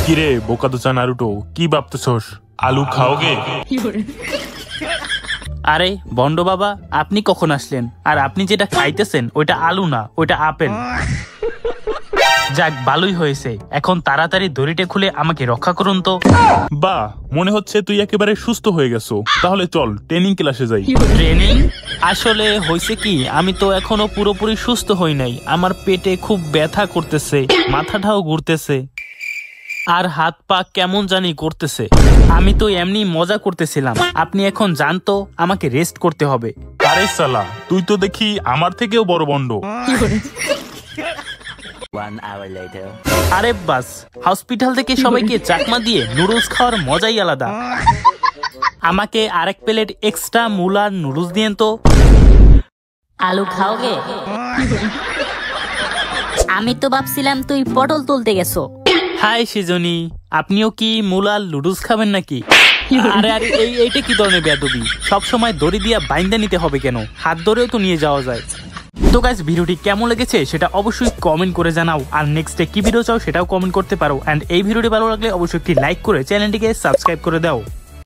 কিরে বোকাদোচা নারুটো, কি ভাবতেছস? আলু খাওগে? আরে বন্ড বাবা, আপনি কখন আসলেন? আর আপনি যেটা খাইতেছেন ওইটা আলু না, ওইটা আপেল। যাক, ভালোই হয়েছে। এখন তাড়াতাড়ি দড়িটা খুলে আমাকে রক্ষা করুন তো। বাহ, মনে হচ্ছে তুই একেবারে সুস্থ হয়ে গেছো। তাহলে চল ট্রেনিং ক্লাসে যাই। ট্রেনিং? আসলে হয়েছে কি, আমি তো এখনো পুরোপুরি সুস্থ হই নাই। আমার পেটে খুব ব্যথা করতেছে, মাথাটাও ঘুরতেছে, আর হাত পা কেমন জানি করতেছে। আমি তো এমনি মজা করতেছিলাম। আপনি এখন জান তো, আমাকে রেস্ট করতে হবে। আরে সালা, তুই তো দেখি আমার থেকেও বড় বন্ড। আরে বাস, হসপিটাল থেকে সবাইকে চাকমা দিয়ে নুডলস খাওয়ার মজাই আলাদা। আমাকে আরেক প্লেট এক্সট্রা মুলার নুডলস দিয়েন তো। আলু খাওগে? আমি তো ভাবছিলাম তুই পটল তুলতে গেছো। হাই সিজনি, আপনিও কি মুলার নুডলস খাবেন নাকি? আরে আরে, এইটা কি ধরনের বেয়াদবি? সবসময় দড়ি দিয়া বাইন্দা নিতে হবে কেন? হাত ধরেও তো নিয়ে যাওয়া যায়। তো গাইস, ভিডিওটি কেমন লেগেছে সেটা অবশ্যই কমেন্ট করে জানাও। আর নেক্সটে কি ভিডিও চাও সেটাও কমেন্ট করতে পারো। এন্ড এই ভিডিওটি ভালো লাগলে অবশ্যই একটি লাইক করে চ্যানেলটিকে সাবস্ক্রাইব করে দাও।